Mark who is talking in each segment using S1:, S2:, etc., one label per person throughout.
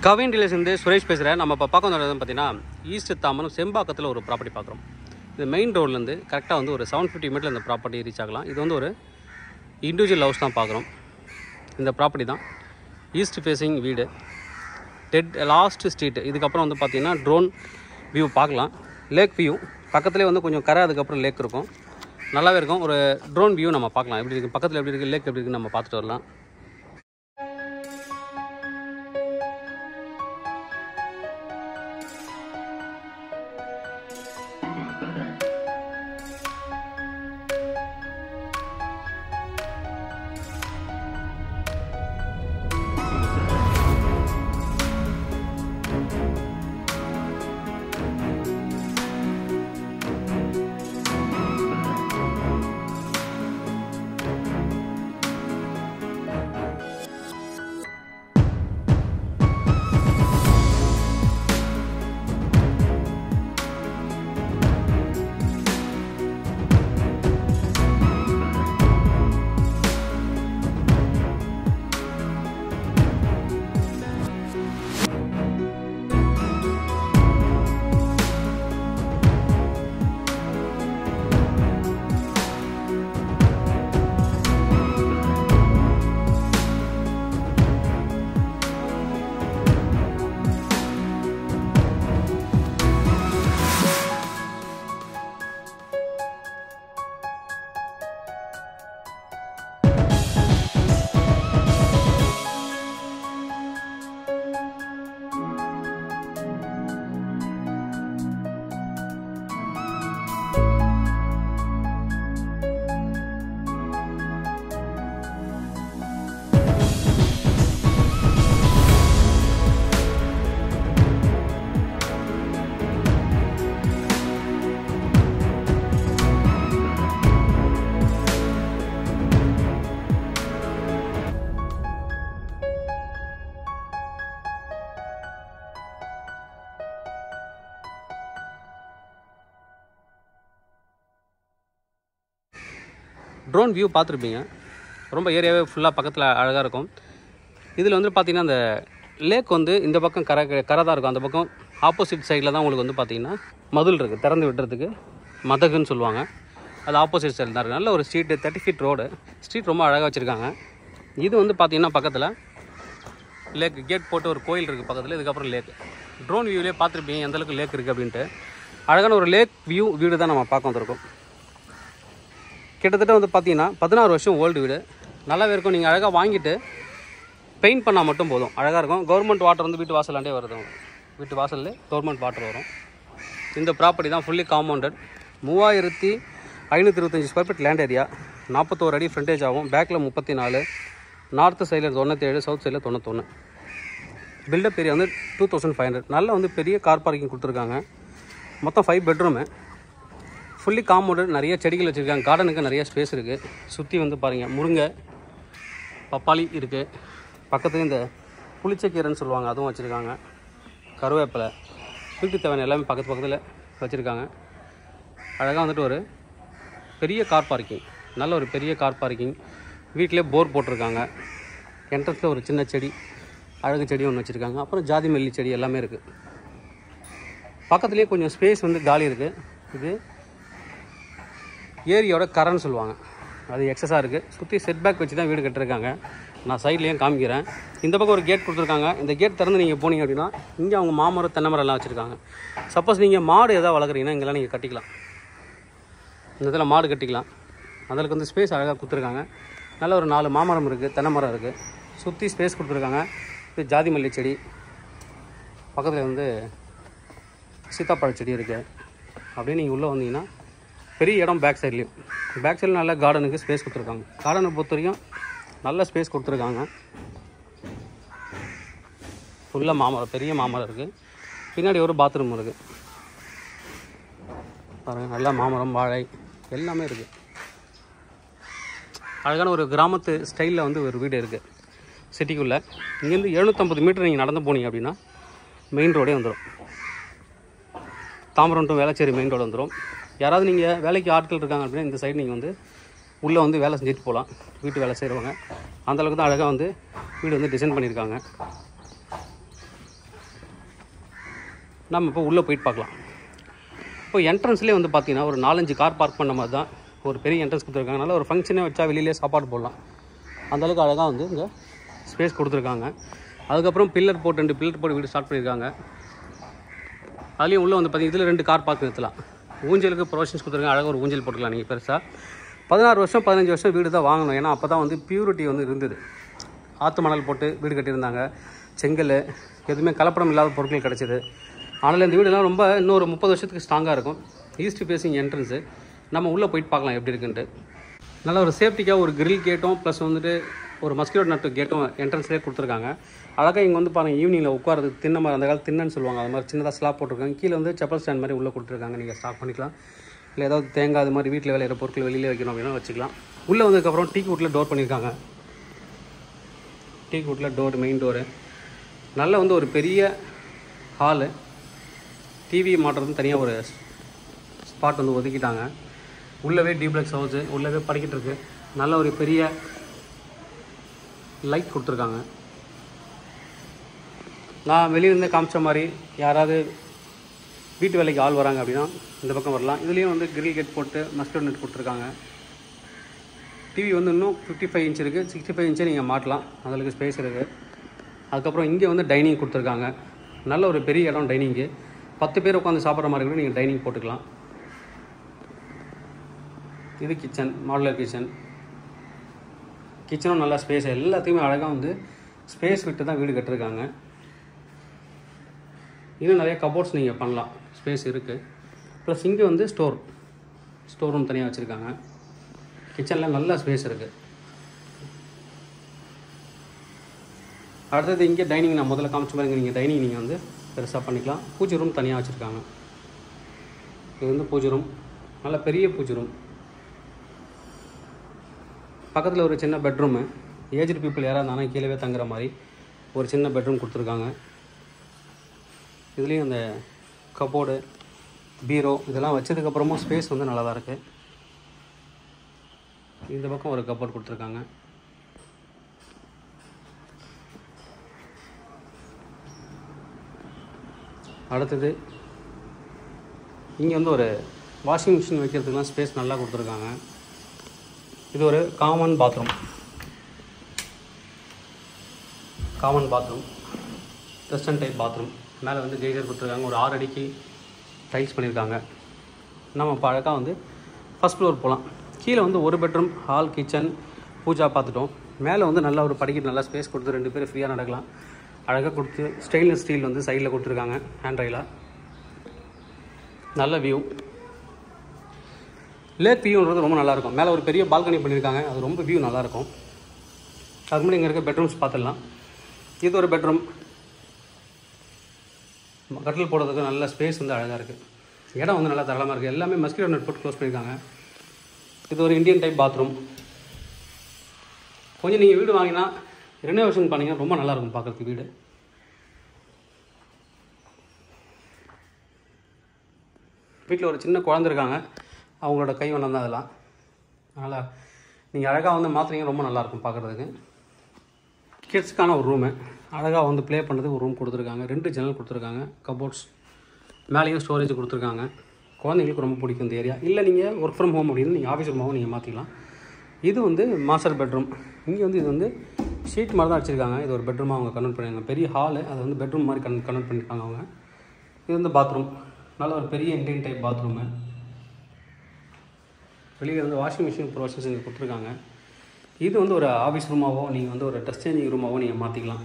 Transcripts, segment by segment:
S1: Kavin relation Suresh பேசுகிறேன். நம்ம இப்போ பார்க்க வந்தது பார்த்தீங்கன்னா ஈஸ்ட் தாம்பரம் செம்பாக்கத்தில் ஒரு ப்ராப்பர்ட்டி பார்க்குறோம். இது மெயின் ரோட்லேருந்து கரெக்டாக வந்து ஒரு 750 மீட்டரில் இந்த ப்ராப்பர்ட்டி ரீச் ஆகலாம். இது வந்து ஒரு இண்டிவிஜுவல் ஹவுஸ் தான் பார்க்குறோம். இந்த ப்ராப்பர்ட்டி தான் ஈஸ்ட் ஃபேஸிங் வீடு, லாஸ்ட் ஸ்ட்ரீட். இதுக்கப்புறம் வந்து பார்த்திங்கன்னா ட்ரோன் வியூ பார்க்கலாம். லேக் வியூ பக்கத்துலேயே வந்து கொஞ்சம் கரை, அதுக்கப்புறம் லேக் இருக்கும், நல்லாவே இருக்கும். ஒரு ட்ரோன் வியூ நம்ம பார்க்கலாம். எப்படி இருக்குது, பக்கத்தில் எப்படி இருக்குது, லேக் எப்படி இருக்குன்னு நம்ம பார்த்துட்டு வரலாம். ட்ரோன் வியூ பார்த்துருப்பீங்க. ரொம்ப ஏரியாவே ஃபுல்லாக பக்கத்தில் அழகாக இருக்கும். இதில் வந்து பார்த்திங்கன்னா அந்த லேக் வந்து இந்த பக்கம் கரை தான் இருக்கும். அந்த பக்கம் ஆப்போசிட் சைடில் தான் உங்களுக்கு வந்து பார்த்திங்கன்னா மதுள் இருக்குது, திறந்து விடுறதுக்கு மதகுன்னு சொல்லுவாங்க. அது ஆப்போசிட் சைடில் தான் இருக்குது. நல்ல ஒரு ஸ்ட்ரீட்டு, 30 ஃபீட் ரோடு. ஸ்ட்ரீட் ரொம்ப அழகாக வச்சுருக்காங்க. இது வந்து பார்த்திங்கன்னா பக்கத்தில் லேக் கேட் போட்டு ஒரு கோயில் இருக்குது பக்கத்தில். இதுக்கப்புறம் லேக் ட்ரோன் வியூவிலே பார்த்துருப்பீங்க எந்தளவுக்கு லேக் இருக்குது அப்படின்ட்டு. அழகான ஒரு லேக் வியூ வீடு தான் நம்ம பார்க்க வந்திருக்கோம். கிட்டத்தட்ட வந்து பார்த்திங்கன்னா 16 வருஷம் ஓல்டு வீடு, நல்லாவே இருக்கும். நீங்கள் அழகாக வாங்கிட்டு பெயிண்ட் பண்ணால் மட்டும் போதும், அழகாக இருக்கும். கவர்மெண்ட் வாட்டர் வந்து வீட்டு வாசலாண்டே வருது. வீட்டு வாசல்லே கவர்மெண்ட் வாட்டர் வரும். இந்த ப்ராப்பர்ட்டி தான் fully compounded. 3525 square feet land area, 41 அடி ஃப்ரண்டேஜ் ஆகும். பேக்கில் 34, நார்த்து சைடில் 97, சவுத் சைடில் 91. பில்டப் ஏரியா வந்து 2500. நல்ல வந்து பெரிய கார் பார்க்கிங் கொடுத்துருக்காங்க. மொத்தம் 5 பெட்ரூமு, ஃபுல்லி காம்பவுண்டட். நிறைய செடிகள் வச்சுருக்காங்க. கார்டனுக்கு நிறைய ஸ்பேஸ் இருக்குது. சுற்றி வந்து பாருங்கள், முருங்கை, பப்பாளி இருக்குது. பக்கத்துலேயும் இந்த புளிச்சக்கீரைன்னு சொல்லுவாங்க, அதுவும் வச்சுருக்காங்க. கருவேப்பிலை, வீட்டு தேவையான எல்லாமே பக்கத்தில் வச்சுருக்காங்க. அழகாக வந்துட்டு ஒரு பெரிய கார் பார்க்கிங், நல்ல ஒரு பெரிய கார் பார்க்கிங். வீட்டிலே போர் போட்டிருக்காங்க. என்ட்ரன்ஸில் ஒரு சின்ன செடி, அழகு செடி ஒன்று வச்சுருக்காங்க. அப்புறம் ஜாதி மல்லி செடி எல்லாமே இருக்குது. பக்கத்துலேயே கொஞ்சம் ஸ்பேஸ் வந்து காலி இருக்குது. இது ஏரியோட கரைன்னு சொல்லுவாங்க, அது எக்ஸஸாக இருக்குது. சுற்றி செட்பேக் வச்சு தான் வீடு கட்டிருக்காங்க. நான் சைட்லேயும் காமிக்கிறேன். இந்த பக்கம் ஒரு கேட் கொடுத்துருக்காங்க. இந்த கேட் திறந்து நீங்கள் போனீங்க அப்படின்னா இங்கே அவங்க மாமரம், தென்னை மரம் எல்லாம் வச்சுருக்காங்க. சப்போஸ் நீங்கள் மாடு எதாவது வளர்க்குறீங்கன்னா இங்கெல்லாம் நீங்கள் கட்டிக்கலாம். இந்த இதில் மாடு கட்டிக்கலாம். அதில் வந்து ஸ்பேஸ் அழகாக கொடுத்துருக்காங்க. நல்ல ஒரு 4 மாமரம் இருக்குது, தென்னை மரம் இருக்குது. சுற்றி ஸ்பேஸ் கொடுத்துருக்காங்க. இது ஜாதி மல்லி செடி, பக்கத்தில் வந்து சீத்தாப்பழ செடி இருக்குது. அப்படியே நீங்கள் உள்ளே வந்தீங்கன்னா பெரிய இடம். பேக் சைட்லேயும் நல்ல கார்டனுக்கு ஸ்பேஸ் கொடுத்துருக்காங்க. கார்டனை பொறுத்த வரைக்கும் நல்ல ஸ்பேஸ் கொடுத்துருக்காங்க. ஃபுல்லாக மாமரம், பெரிய மாமரம் இருக்குது. பின்னாடி ஒரு பாத்ரூம் இருக்குது பாருங்கள். நல்லா மாமரம், வாழை எல்லாமே இருக்குது. அழகான ஒரு கிராமத்து ஸ்டைலில் வந்து ஒரு வீடு இருக்குது சிட்டிக்குள்ளே. இங்கேருந்து 750 மீட்டர் நீங்கள் நடந்து போனீங்க அப்படின்னா மெயின் ரோடே வந்துடும். Tambaram to Velachery main road வந்துடும். யாராவது நீங்கள் வேலைக்கு ஆட்கள் இருக்காங்க அப்படின்னா இந்த சைடு நீங்கள் வந்து உள்ளே வந்து வேலை செஞ்சுட்டு போகலாம். வீட்டு வேலை செய்கிறவங்க அந்தளவுக்கு தான் அழகாக வந்து வீடு வந்து டிசைன் பண்ணியிருக்காங்க. நம்ம இப்போ உள்ளே போயிட்டு பார்க்கலாம். இப்போ என்ட்ரன்ஸ்லேயே வந்து பார்த்திங்கன்னா ஒரு 4-5 கார் பார்க் பண்ண மாதிரி தான் ஒரு பெரிய என்ட்ரன்ஸ் கொடுத்துருக்காங்க. நல்ல ஒரு ஃபங்க்ஷனே வச்சா வெளியிலே சாப்பாடு போடலாம். அந்தளவுக்கு அழகாக வந்து இங்கே ஸ்பேஸ் கொடுத்துருக்காங்க. அதுக்கப்புறம் பில்லர் போட்டு 2 பில்லர் போட்டு வீடு ஸ்டார்ட் பண்ணியிருக்காங்க. அதுலேயும் உள்ளே வந்து பார்த்திங்கன்னா இதில் 2 கார் பார்க் நிறுத்தலாம். ஊஞ்சலுக்கு ப்ரொவிஷன்ஸ் கொடுத்துருக்காங்க. அழகாக ஒரு ஊஞ்சல் போட்டுக்கலாம் நீங்கள் பெருசாக. 16 வருஷம் 15 வருஷம் வீடு தான் வாங்கணும். ஏன்னா அப்போ தான் வந்து பியூரிட்டி வந்து இருந்தது. ஆற்று மணல் போட்டு வீடு கட்டியிருந்தாங்க. செங்கல் எதுவுமே கலப்படம் இல்லாத பொருட்கள் கிடச்சிது. ஆனால் இந்த வீடுலாம் ரொம்ப இன்னொரு 30 வருஷத்துக்கு ஸ்ட்ராங்காக இருக்கும். East facing entrance. நம்ம உள்ளே போயிட்டு பார்க்கலாம் எப்படி இருக்குன்ட்டு. நல்லா ஒரு சேஃப்டிக்காக ஒரு கிரில் கேட்டும் ப்ளஸ் வந்துட்டு ஒரு மஸ்கிட்டோ நட்டு கேட்டும் என்ட்ரன்ஸ்லேயே கொடுத்துருக்காங்க. அழகாக இங்கே வந்து பாருங்கள் ஈவினிங்கில் உட்காரது தின்ன மாதிரி, அந்த காலத்து தின்னன்னு சொல்லுவாங்க, அது மாதிரி சின்னதாக ஸ்லாப் போட்டிருக்காங்க. கீழே வந்து செப்பல் ஸ்டாண்ட் மாதிரி உள்ளே கொடுத்துருக்காங்க. நீங்கள் ஸ்டாக் பண்ணிக்கலாம். இல்லை ஏதாவது தேங்காய் அது மாதிரி வீட்டில் விளையிற பொருட்கள் வெளியிலே வைக்கணும் அப்படின்னா வச்சுக்கலாம். உள்ளே வந்ததுக்கப்புறம் டீ கூட்டில் டோர் பண்ணியிருக்காங்க. டீ கூட்டில் டோர், மெயின் டோரு. நல்ல வந்து ஒரு பெரிய ஹாலு. டிவி மாட்டுறது தனியாக ஒரு ஸ்பாட் வந்து ஒதுக்கிட்டாங்க. உள்ளவே டீப்ளெக்ஸ் ஹவுஸு, உள்ளவே படிக்கிட்டு இருக்கு. நல்ல ஒரு பெரிய லைட் கொடுத்துருக்காங்க. நான் வெளியிலேருந்து காமிச்ச மாதிரி யாராவது வீட்டு வேலைக்கு ஆள் வராங்க அப்படின்னா இந்த பக்கம் வரலாம். இதுலேயும் வந்து கிரில் கேட் போட்டு மஸ்கிட்டோ நெட் கொடுத்துருக்காங்க. டிவி வந்து இன்னும் 55 இன்ச் இருக்குது. 65 இன்ச்சே நீங்கள் மாட்டலாம். அதுக்கு ஸ்பேஸ் இருக்குது. அதுக்கப்புறம் இங்கே வந்து டைனிங் கொடுத்துருக்காங்க. நல்ல ஒரு பெரிய இடம் டைனிங்கு. 10 பேர் உட்காந்து சாப்பிட்ற மாதிரி கூட நீங்கள் டைனிங் போட்டுக்கலாம். இது கிச்சன், மாடுலர் கிச்சன். கிச்சனும் நல்லா ஸ்பேஸ், எல்லாத்தையுமே அழகாக வந்து ஸ்பேஸ் விட்டு தான் வீடு கட்டிருக்காங்க. இன்னும் நிறைய கபோர்ட்ஸ் நீங்கள் பண்ணலாம், ஸ்பேஸ் இருக்குது. ப்ளஸ் இங்கே வந்து ஸ்டோர் ரூம் தனியாக வச்சுருக்காங்க. கிச்சனில் நல்ல ஸ்பேஸ் இருக்குது. அடுத்தது இங்கே டைனிங், நான் முதல்ல காமிச்ச மாதிரி நீங்கள் டைனிங் நீங்கள் வந்து பெருசாக பண்ணிக்கலாம். பூஜை ரூம் தனியாக வச்சுருக்காங்க. இது வந்து பூஜை ரூம், நல்ல பெரிய பூஜை ரூம். பக்கத்தில் ஒரு சின்ன பெட்ரூமு. ஏஜ்டு பீப்புள் யாராக இருந்தாலும் கீழே தங்குற மாதிரி ஒரு சின்ன பெட்ரூம் கொடுத்துருக்காங்க. இதுலேயும் அந்த கபோர்டு, பீரோ இதெல்லாம் வச்சதுக்கப்புறமும் ஸ்பேஸ் வந்து நல்லா தான் இருக்குது. இந்த பக்கம் ஒரு கபோர்டு கொடுத்துருக்காங்க. அடுத்தது இங்கே வந்து ஒரு வாஷிங் மிஷின் வைக்கிறதுக்கெலாம் ஸ்பேஸ் நல்லா கொடுத்துருக்காங்க. இது ஒரு common bathroom, western type bathroom. மேலே வந்து கெய்சர் கொடுத்துருக்காங்க. ஒரு 6 அடிக்கு டைல்ஸ் பண்ணியிருக்காங்க. நம்ம இப்போ அழகாக வந்து ஃபஸ்ட் ஃப்ளோர் போகலாம். கீழே வந்து ஒரு பெட்ரூம், ஹால், கிச்சன், பூஜா பார்த்துட்டோம். மேலே வந்து நல்லா ஒரு படிக்கிட்டு நல்லா ஸ்பேஸ் கொடுத்து 2 பேர் ஃப்ரீயாக நடக்கலாம். அழகாக கொடுத்து ஸ்டெயின்லெஸ் ஸ்டீல் வந்து சைடில் கொடுத்துருக்காங்க. ஹேண்ட் ரைலாக நல்ல வியூ. லேக் வியூன்றது ரொம்ப நல்லாயிருக்கும். மேலே ஒரு பெரிய பால்கனி பண்ணியிருக்காங்க. அது ரொம்ப வியூ நல்லாயிருக்கும். அது முன்னாடி இங்கே இருக்க பெட்ரூம்ஸ் பார்த்துடலாம். இது ஒரு பெட்ரூம். கட்டில் போடுறதுக்கு நல்ல ஸ்பேஸ் வந்து அழகாக இருக்குது. இடம் வந்து நல்லா தரமாக இருக்குது. எல்லாமே மஸ்கிட்டோ நெட் போட்டு க்ளோஸ் பண்ணியிருக்காங்க. இது ஒரு இந்தியன் டைப் பாத்ரூம். கொஞ்சம் நீங்கள் வீடு வாங்கினா ரெனோவேஷன் பண்ணிங்கன்னா ரொம்ப நல்லாயிருக்கும் பார்க்குறதுக்கு வீடு. வீட்டில் ஒரு சின்ன குழந்தை இருக்காங்க, அவங்களோட கை வண்ணம் தான் அதெல்லாம். அதனால் நீங்கள் அழகாக வந்து மாற்றுறீங்க, ரொம்ப நல்லாயிருக்கும் பார்க்குறதுக்கு. கிட்ஸுக்கான ஒரு ரூமு, அழகாக வந்து ப்ளே பண்ணுறதுக்கு ஒரு ரூம் கொடுத்துருக்காங்க. 2 ஜன்னல் கொடுத்துருக்காங்க. கபோர்ட்ஸ், மேலேயும் ஸ்டோரேஜ் கொடுத்துருக்காங்க. குழந்தைங்களுக்கு ரொம்ப பிடிக்கும் இந்த ஏரியா. இல்லை நீங்கள் ஒர்க் ஃப்ரம் ஹோம் அப்படின்னு நீங்கள் ஆஃபீஸ் ரூமாகவும் நீங்கள் மாற்றிக்கலாம். இது வந்து மாஸ்டர் பெட்ரூம். இங்கே வந்து இது வந்து ஷீட் மாதிரி தான் வச்சுருக்காங்க. இது ஒரு பெட்ரூமாக அவங்க கன்வெர்ட் பண்ணியிருக்காங்க. பெரிய ஹாலு, அதை வந்து பெட்ரூம் மாதிரி கன்வெர்ட் பண்ணியிருக்காங்க அவங்க. இது வந்து பாத்ரூம், நல்ல ஒரு பெரிய இண்டியன் டைப் பாத்ரூமு. வெளியில் வந்து வாஷிங் மிஷின் ப்ரொவிஷன்ஸ் இங்கே கொடுத்துருக்காங்க. இது வந்து ஒரு ஆஃபீஸ் ரூமாவோ நீங்கள் வந்து ஒரு ட்ரெஸ் சேஞ்சிங் ரூமாவோ நீங்கள் மாற்றிக்கலாம்.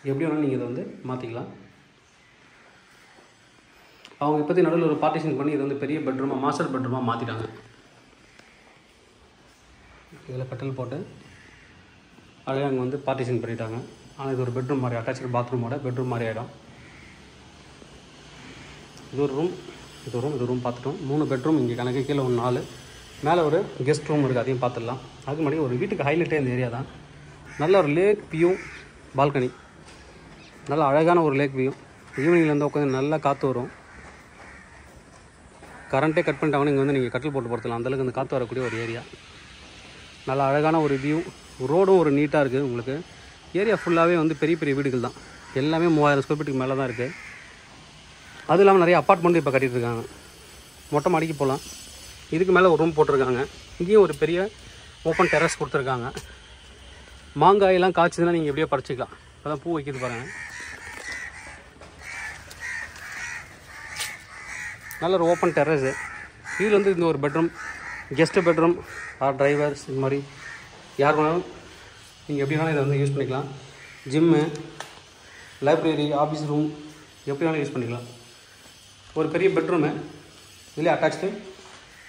S1: எப்படி வேணாலும் நீங்கள் இதை வந்து மாற்றிக்கலாம். அவங்க இப்போதைக்கு நடுவில் ஒரு பார்ட்டிஷன் பண்ணி இது வந்து பெரிய பெட்ரூமாக, மாஸ்டர் பெட்ரூமாக மாற்றிட்டாங்க. இதில் கட்டில் போட்டு அழகாக அங்கே வந்து பார்ட்டிஷன் பண்ணிட்டாங்க. ஆனால் இது ஒரு பெட்ரூம் மாதிரி, அட்டாச்சு பாத்ரூமோட பெட்ரூம் மாதிரி ஆகிடும். இது ஒரு ரூம், இது ரூம் பார்த்துட்டோம். 3 பெட்ரூம் இங்கே கணக்கு. கீழே ஒரு 4, மேலே ஒரு கெஸ்ட் ரூம் இருக்குது, அதையும் பார்த்துடலாம். அதுக்கு முன்னாடி ஒரு வீட்டுக்கு ஹைலைட்டே இந்த ஏரியா தான். நல்ல ஒரு லேக் வியூ, பால்கனி, நல்ல அழகான ஒரு லேக் வியூ. ஈவினிங்லேருந்து உட்காந்து நல்லா காற்று வரும். கரண்ட்டே கட் பண்ணிட்டாங்கன்னா இங்கே வந்து நீங்கள் கட்டில் போட்டு படுத்தலாம். அந்தளவுக்கு அந்த காற்று வரக்கூடிய ஒரு ஏரியா. நல்லா அழகான ஒரு வியூ. ரோடும் ஒரு நீட்டாக இருக்குது. உங்களுக்கு ஏரியா ஃபுல்லாகவே வந்து பெரிய பெரிய வீடுகள் தான். எல்லாமே 3000 ஸ்கொயர் ஃபீட்டுக்கு மேலே தான் இருக்குது. அது இல்லாமல் நிறைய அப்பார்ட்மெண்ட்டும் இப்போ கட்டிகிட்டு இருக்காங்க. மொட்டை மாடிக்கு போகலாம். இதுக்கு மேலே ஒரு ரூம் போட்டிருக்காங்க. இங்கேயும் ஒரு பெரிய ஓப்பன் டெரஸ் கொடுத்துருக்காங்க. மாங்காயெல்லாம் காய்ச்சதுன்னா நீங்கள் எப்படியோ பறிச்சிக்கலாம். அதான் பூ வைக்கிது பாருங்கள். நல்ல ஒரு ஓப்பன் டெரஸு. இதில் வந்து இந்த ஒரு bedroom, guest bedroom or drivers, இது மாதிரி யார் வேணாலும் நீங்கள் எப்படி வேணாலும் இதை வந்து யூஸ் பண்ணிக்கலாம். ஜிம்மு, லைப்ரரி, ஆஃபீஸ் ரூம் எப்படி வேணாலும் யூஸ் பண்ணிக்கலாம். ஒரு பெரிய பெட்ரூமு, இதில் அட்டாச்சு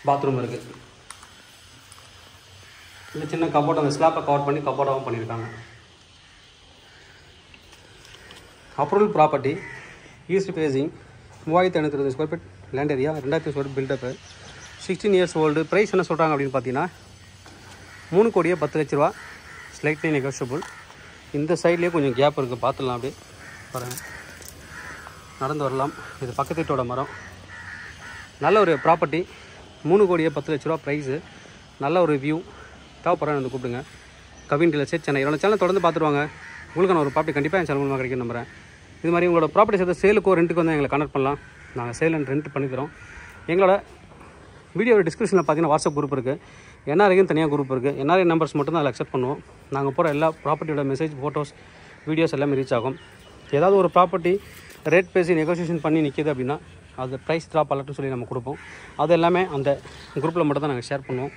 S1: பாத்ரூம் இருக்குது. இந்த சின்ன கபோர்ட் அந்த ஸ்லாப்பை கவர் பண்ணி கபோர்டாகவும் பண்ணியிருக்காங்க. Approval property, east facing, 3520 square feet land area, 2000 square built up, 16 years old. Price என்ன சொல்கிறாங்க அப்படின்னு பார்த்தீங்கன்னா 3,10,00,000 ஸ்லைட்லி நெகோஷியபிள். இந்த சைட்லேயே கொஞ்சம் கேப் இருக்குது, பார்த்துடலாம். அப்படியே பாருங்கள், நடந்து வரலாம். இது பக்கத்து வீட்டோட மரம். நல்ல ஒரு ப்ராப்பர்ட்டி, 3,10,00,000 ப்ரைஸு. நல்ல ஒரு வியூ. தேவைப்படுறேன் வந்து கூப்பிடுங்க. Kavin real estate Chennai. என்னோட சேனல் தொடர்ந்து பார்த்துருவாங்க. உங்களுக்கான ஒரு ப்ராப்பர்ட்டி கண்டிப்பாக என் சேனல் மூலமாக கிடைக்கும் நம்புறேன். இது மாதிரி உங்களோட ப்ராப்பர்ட்டி சேர்த்து சேலுக்கோ ரெண்ட்டுக்கு வந்து எங்களை கான்டக்ட் பண்ணலாம். நாங்கள் சேல் அண்ட் ரெண்ட் பண்ணிக்கிறோம். எங்களோட வீடியோட டிஸ்கிரிப்ஷனில் பார்த்தீங்கன்னா வாட்ஸ்அப் குரூப் இருக்குது. என்ஆர்ஐக்கும் தனியாக குரூப் இருக்குது. என்ஆர்ஐ நம்பர்ஸ் மட்டும் தான் அதில் அக்செப்ட் பண்ணுவோம். நாங்கள் போகிற எல்லா ப்ராப்பர்ட்டியோட மெசேஜ், ஃபோட்டோஸ், வீடியோஸ் எல்லாமே ரீச் ஆகும். ஏதாவது ஒரு ப்ராப்பர்ட்டி ரேட் பேசி நெகோசியேஷன் பண்ணி நிற்கிது அப்படின்னா அது ப்ரைஸ் ட்ராப் அலர்ட்னு சொல்லி நம்ம கொடுப்போம். அது எல்லாமே அந்த குரூப்பில் மட்டும் தான் நாங்கள் ஷேர் பண்ணுவோம்.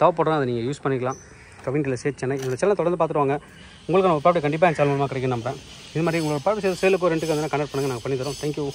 S1: தேவைப்படுறோம், அதை நீங்கள் யூஸ் பண்ணிக்கலாம். Kavin real estate Chennai. இந்த சேனல் தொடர்ந்து பார்த்துருவாங்க. உங்களுக்கு நம்ம ப்ராப்பர்ட்டி கண்டிப்பாக என் சேனல் மூலமாக கிடைக்கும் நம்புறேன். இது மாதிரி உங்களோட ப்ராப்பர்ட்டி சேலுக்கோ ரெண்ட்டுக்கு வந்து கனெக்ட் பண்ணுங்கள், நாங்கள் பண்ணித்தரோம். தேங்க்யூ.